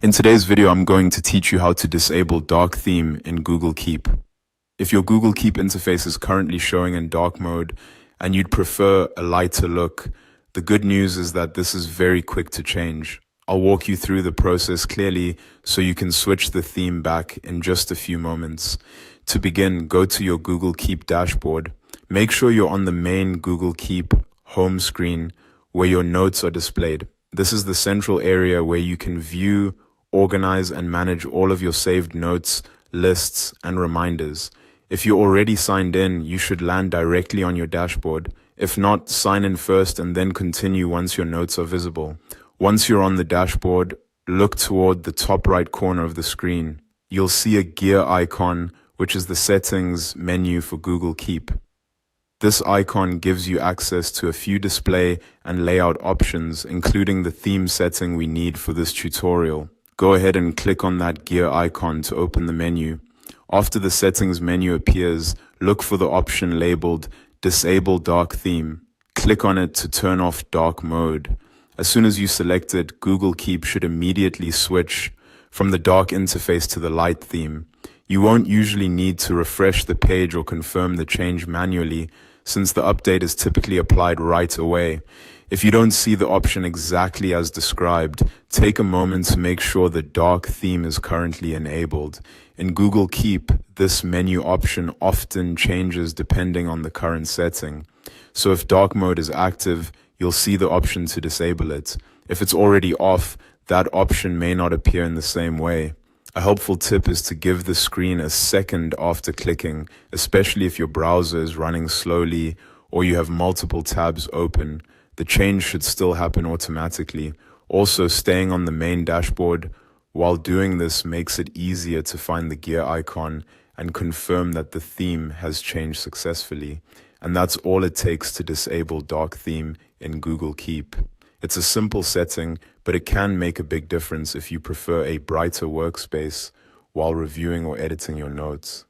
In today's video, I'm going to teach you how to disable dark theme in Google Keep. If your Google Keep interface is currently showing in dark mode and you'd prefer a lighter look, the good news is that this is very quick to change. I'll walk you through the process clearly so you can switch the theme back in just a few moments. To begin, go to your Google Keep dashboard. Make sure you're on the main Google Keep home screen where your notes are displayed. This is the central area where you can view, organize, and manage all of your saved notes, lists, and reminders. If you're already signed in, you should land directly on your dashboard. If not, sign in first and then continue once your notes are visible. Once you're on the dashboard, look toward the top right corner of the screen. You'll see a gear icon, which is the settings menu for Google Keep. This icon gives you access to a few display and layout options, including the theme setting we need for this tutorial. Go ahead and click on that gear icon to open the menu. After the settings menu appears, look for the option labeled Disable Dark Theme. Click on it to turn off dark mode. As soon as you select it, Google Keep should immediately switch from the dark interface to the light theme. You won't usually need to refresh the page or confirm the change manually, since the update is typically applied right away. If you don't see the option exactly as described, take a moment to make sure the dark theme is currently enabled. In Google Keep, this menu option often changes depending on the current setting. So if dark mode is active, you'll see the option to disable it. If it's already off, that option may not appear in the same way. A helpful tip is to give the screen a second after clicking, especially if your browser is running slowly or you have multiple tabs open. The change should still happen automatically. Also, staying on the main dashboard while doing this makes it easier to find the gear icon and confirm that the theme has changed successfully. And that's all it takes to disable dark theme in Google Keep. It's a simple setting, but it can make a big difference if you prefer a brighter workspace while reviewing or editing your notes.